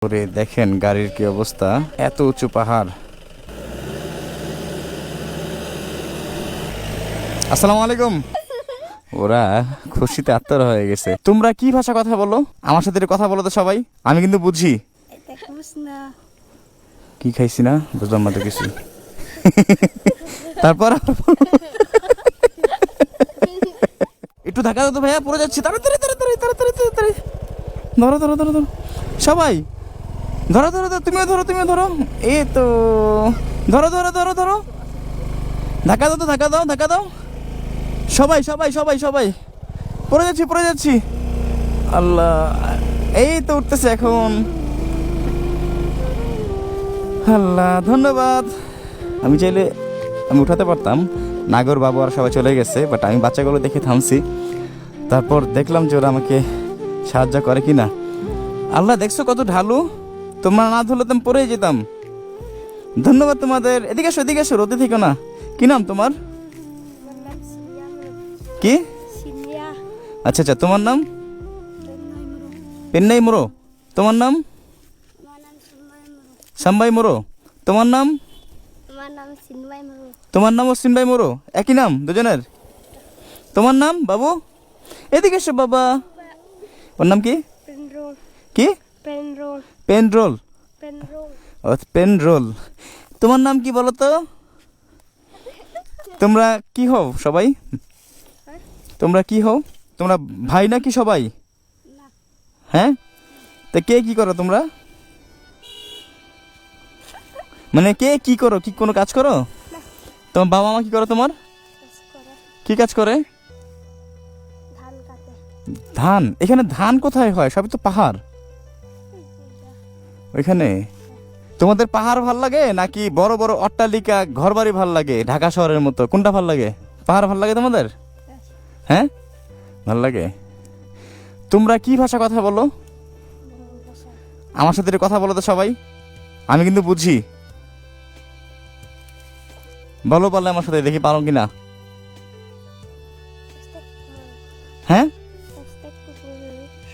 ওরে দেখেন গাড়ির কি অবস্থা, এত উঁচু পাহাড়। আসসালামু আলাইকুম। ওরা খুশিতে আত্মরা হয়ে গেছে। তোমরা কি ভাষা কথা বলো? আমার সাথে একটু কথা বলো তো সবাই, আমি কিন্তু বুঝি। কি খাইছি না বুঝলাম না তো কিছু। তারপর একটু ধাক্কা দাও তো ভাইয়া, পড়ে যাচ্ছি। তাড়াতাড়ি তাড়াতাড়ি তাড়াতাড়ি তাড়াতাড়ি ধরো ধরো ধরো ধরো সবাই, ধরো ধরো ধরো, তুমিও ধরো তুমিও ধরো। এই তো ধরো ধরো ধরো ধরো, ধাক্কা দাও তো, ধাক্কা দাও ধাক্কা দাও। সবাই সবাই সবাই সবাই, পড়ে যাচ্ছি পড়ে যাচ্ছি। আল্লাহ, এই তো উঠতেছে এখন। আল্লাহ ধন্যবাদ। আমি চাইলে আমি উঠাতে পারতাম, নাগর বাবু আর সবাই চলে গেছে, বাট আমি বাচ্চাগুলো দেখে থামছি। তারপর দেখলাম যে ওরা আমাকে সাহায্য করে কিনা। আল্লাহ দেখছো কত ঢালু, তোমরা না ধরলে তো আমি পড়েই যেতাম। ধন্যবাদ তোমাদের। এদিকে এসো এদিকে এসো, রোদে থেকো না। কি নাম তোমার? কি? আচ্ছা আচ্ছা, তোমার নাম? পেন্নাই মোরো। তোমার নাম? সাম্বাই মোরো। তোমার নাম? তোমার নামও সিনবাই মোরো, একই নাম দুজনের। তোমার নাম বাবু? এদিকে এসো বাবা। ওর নাম কি? কি? পেনরোল। ও পেনরোল। তোমার নাম কি বলো তো? তোমরা কি হও সবাই? তোমরা কি হও? তোমরা ভাই নাকি সবাই? হ্যাঁ, তা কে কি করো তোমরা? মানে কে কি করো, কি কোনো কাজ করো? তোমার বাবা মা কি করে তোমার? কি কাজ করে? ধান। এখানে ধান কোথায় হয়? সবই তো পাহাড় ওইখানে। তোমাদের পাহাড় ভাল লাগে নাকি বড় বড় অট্টালিকা ঘরবাড়ি ভাল লাগে ঢাকা শহরের মতো? কোনটা ভাল লাগে? পাহাড় ভাল লাগে তোমাদের? হ্যাঁ, ভাল লাগে। তোমরা কি ভাষা কথা বলো? আমার সাথে একটু কথা বলো তো সবাই, আমি কিন্তু বুঝি। বলো পারলে আমার সাথে, দেখি পারো কিনা। হ্যাঁ,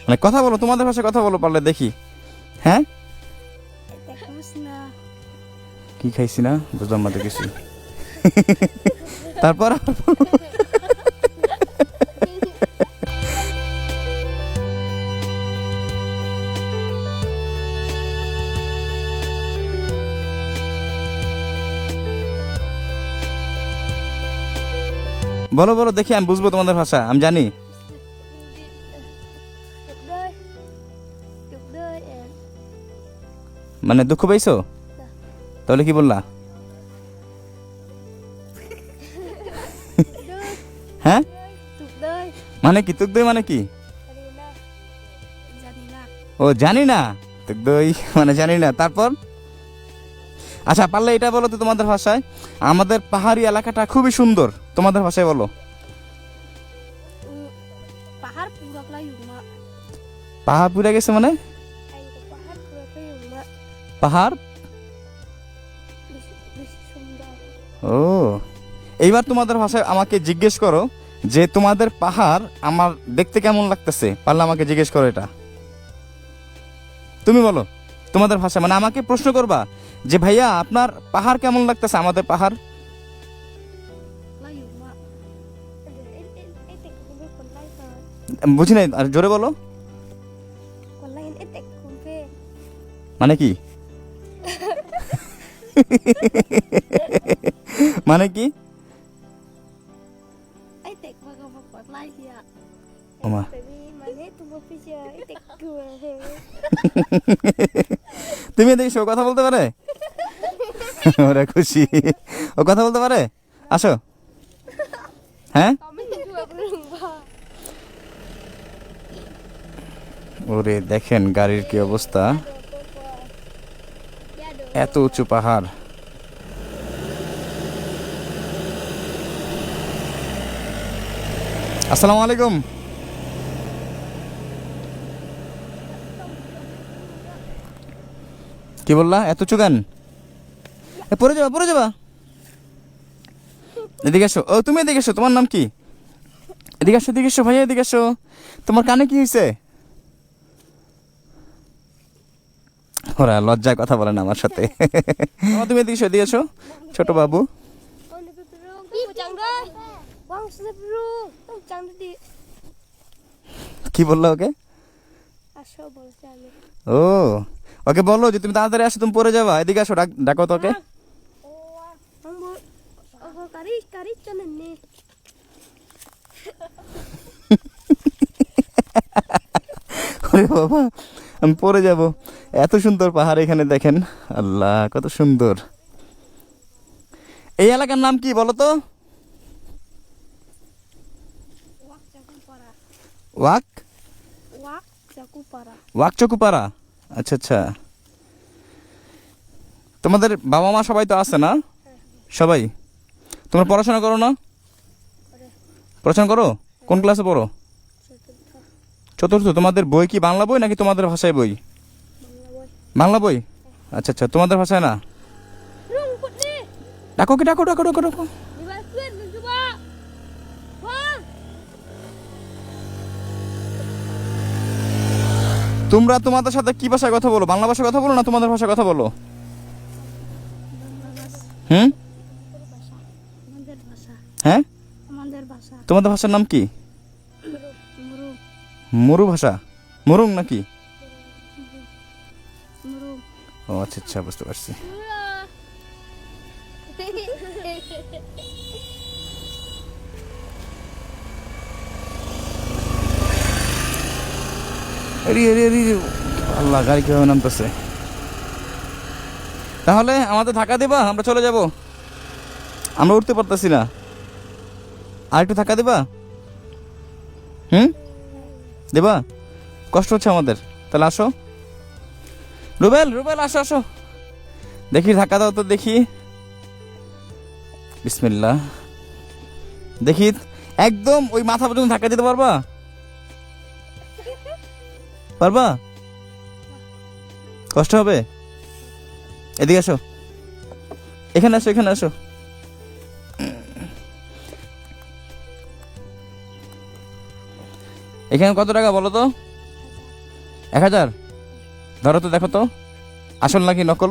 মানে কথা বলো, তোমাদের ভাষায় কথা বলো পারলে দেখি। হ্যাঁ, কি খাইছি না বুঝলাম না তো কিছু। তারপর বলো বলো দেখি, আমি বুঝবো তোমাদের ভাষা, আমি জানি। মানে দুঃখ পাইছো? তাহলে কি বললা? হ্যাঁ, মানে কি তুক দই মানে কি? ও জানি না, তুক দই মানে জানি না। তারপর আচ্ছা, পারলে এটা বলো তো তোমাদের ভাষায়, আমাদের পাহাড়ি এলাকাটা খুবই সুন্দর, তোমাদের ভাষায় বলো। পাহাড় পুড়ে গেছে মানে? পাহাড়, ও এইবার তোমাদের ভাষায় আমাকে জিজ্ঞেস করো যে তোমাদের পাহাড় আমার দেখতে কেমন লাগতেছে, পারলে আমাকে জিজ্ঞেস করো এটা। তুমি বলো তোমাদের ভাষা, মানে আমাকে প্রশ্ন করবা যে ভাইয়া আপনার পাহাড় কেমন লাগতেছে, আমাদের পাহাড়। বুঝি নাই, আর জোরে বলো। মানে কি? মানে কি? ওমা, তুমি দেখছো কথা বলতে পারে? ওরা খুশি, ও কথা বলতে পারে। আসো। হ্যাঁ, ওরে দেখেন গাড়ির কি অবস্থা, এত উঁচু পাহাড়। আসসালামু আলাইকুম। কি বললা, এত উঁচু কেন? পড়ে যাবা পড়ে যাবা। এদিকে এসো। ও তুমি এদিকে এসো, তোমার নাম কি? এদিকে এসো এদিকে এসো ভাইয়া, এদিকে এসো। তোমার কানে কি হয়েছে? ওরা লজ্জায় কথা বলে না আমার সাথে। তুমি এদিকে দিয়েছো ছোট বাবু। কি বললো ওকে? ও ওকে বলো যে তুমি তাড়াতাড়ি আসো, তুমি পড়ে যাবা, এদিকে আসো, ডাকো তো ওকে। ওরে বাবা আমি পড়ে যাব, এত সুন্দর পাহাড় এখানে দেখেন, আল্লাহ কত সুন্দর। এই এলাকার নাম কি বলো তো? ওয়াকচকুপাড়া। আচ্ছা আচ্ছা, তোমাদের বাবা মা সবাই তো আছে না? সবাই। তোমরা পড়াশোনা করো না? পড়াশোনা করো? কোন ক্লাসে পড়ো? চতুর্থ। তোমাদের বই কি বাংলা বই নাকি তোমাদের ভাষায় বই? বাংলা বই। আচ্ছা আচ্ছা, তোমাদের ভাষায় না? ডাকো কি, ডাকো ডাকো ডাকো ডাকো। তোমরা তোমাদের সাথে কি ভাষায় কথা বলো? বাংলা ভাষায় কথা বলো না তোমাদের ভাষায় কথা বলো? হ্যাঁ, তোমাদের ভাষার নাম কি? মুরু ভাষা, মুরুং নাকি? ও আচ্ছা আচ্ছা, বুঝতে পারছি। আল্লাহ, গাড়ি কিভাবে নামতেছে। তাহলে আমাদের ধাক্কা দিবা, আমরা চলে যাব, আমরা উঠতে পারতেছি না, আর একটু ধাক্কা দিবা? দেবা? কষ্ট হচ্ছে আমাদের, তাহলে আসো। রুবেল, রুবেল আসো আসো, দেখি ধাক্কা দাও তো দেখি। বিসমিল্লাহ। দেখি একদম ওই মাথা পর্যন্ত ধাক্কা দিতে পারবা? পারবা? কষ্ট হবে? এদিকে আসো, এখানে আসো, এখানে আসো। এখানে কত টাকা বলো তো? 1000। ধরো তো, দেখো তো আসল নাকি নকল।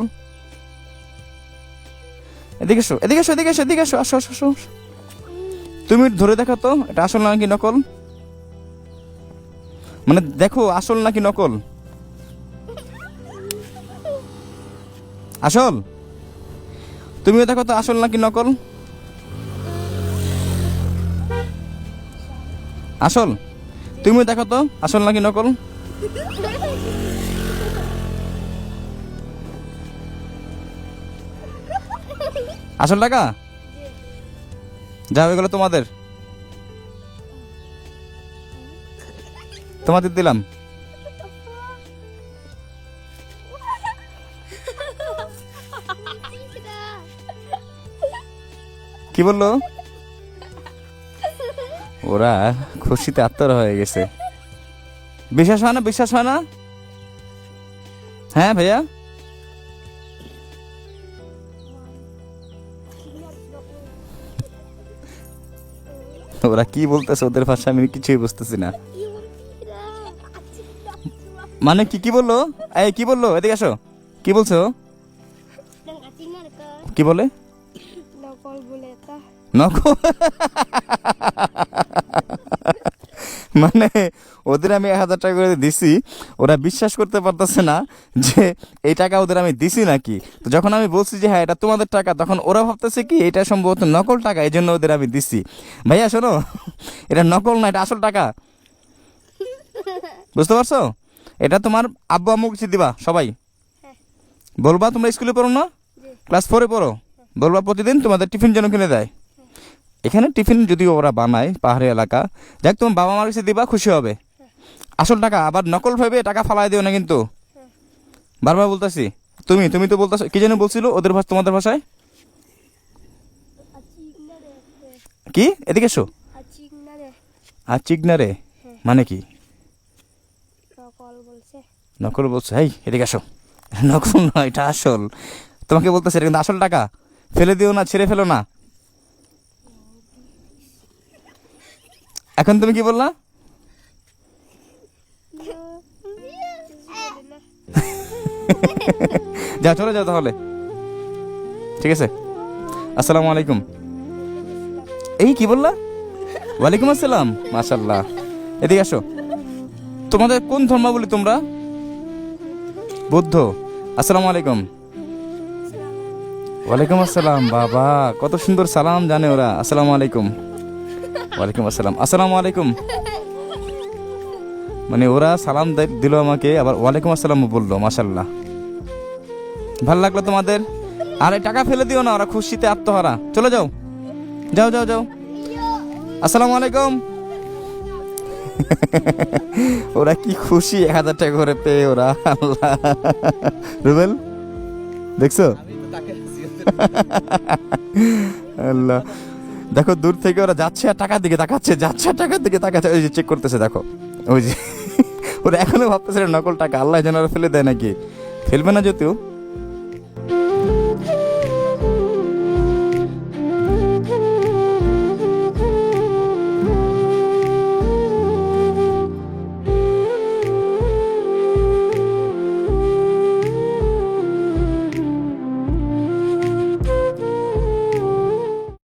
এদিকে এসো, এদিকে এসো, এদিকে এসো, এদিকে এসো, আসো আসো আসো। তুমি ধরে দেখো তো এটা আসল নাকি নকল, মানে দেখো আসল নাকি নকল। আসল। তুমিও দেখো তো আসল নাকি নকল। আসল। তুমিও দেখো তো আসল নাকি নকল। আসল টাকা যাও, এগুলো তোমাদের, তোমাদের দিলাম। কি বললো? ওরা খুশিতে আত্মরা হয়ে গেছে। বিশ্বাস হয় না? বিশ্বাস হয় না? হ্যাঁ ভাইয়া, ওরা কি বলতেছে ওদের ভাষা আমি কিছুই বুঝতেছি না। মানে কি কি বললো? এই কি বললো? এদিকে আসো, কি বলছো? কি বলে? নকল। মানে ওদের আমি 1000 টাকা করে দিছি, ওরা বিশ্বাস করতে পারতেছে না যে এই টাকা ওদের আমি দিছি নাকি। তো যখন আমি বলছি যে হ্যাঁ এটা তোমাদের টাকা, তখন ওরা ভাবতেছে কি এটা সম্ভবত নকল টাকা, এই জন্য ওদের আমি দিছি। ভাইয়া শোনো, এটা নকল না, এটা আসল টাকা, বুঝতে পারছো? এটা তোমার আব্বু আম্মু কিছু দিবা সবাই, বলবা তোমরা স্কুলে পড়ো না, ক্লাস 4-এ পড়ো, বলবা প্রতিদিন তোমাদের টিফিন যেন কিনে দেয়। এখানে টিফিন যদিও ওরা বানায়, পাহাড়ি এলাকা, যাক তোমার বাবা মার কাছে দিবা, খুশি হবে। আসল টাকা, আবার নকল ভাবে টাকা ফালাই দিও না কিন্তু, বারবার বলতেছি। তুমি তুমি তো বলতেছো কি যেন বলছিল ওদের ভাষা, তোমাদের ভাষায় কি? এদিকে এসো। আর চিগনারে মানে কি? নকল বলছে। এই এদিকে আসো, নকল না এটা আসল, তোমাকে বলতেছে এটা কিন্তু আসল টাকা, ফেলে দিও না, ছেড়ে ফেলো না। এখন তুমি কি বললা? যাও চলে যাও তাহলে, ঠিক আছে। আসসালামু আলাইকুম। এই কি বললা? ওয়ালাইকুম আসসালাম, মাশাআল্লাহ। এদিকে আসো। তোমাদের কোন ধর্মাবলী তোমরা? বৌদ্ধ। আসসালামু আলাইকুম। ওয়ালাইকুম আসসালাম। বাবা কত সুন্দর সালাম জানে ওরা। আসসালামু আলাইকুম। ওয়ালাইকুম আসসালাম। আসসালামু আলাইকুম। মানে ওরা সালাম দিল আমাকে, আবার ওয়ালাইকুম আসসালাম বললো, মাশাআল্লাহ। ভাল লাগলো তোমাদের? আরে টাকা ফেলে দিও না, ওরা খুশিতে আত্মহারা। চলে যাও, যাও যাও যাও। আসসালামু আলাইকুম। ওরা কি খুশি 1000 টাকা করে পেয়ে ওরা। আল্লাহ, রুবেল দেখছো? আল্লাহ, দেখো দূর থেকে ওরা যাচ্ছে আর টাকার দিকে তাকাচ্ছে, যাচ্ছে আর টাকার দিকে তাকাচ্ছে। ওই যে চেক করতেছে, দেখো ওই যে। ওরা এখনো ভাবতেছে নকল টাকা। আল্লাহ যেন ওরা ফেলে দেয় নাকি, ফেলবে না যদিও।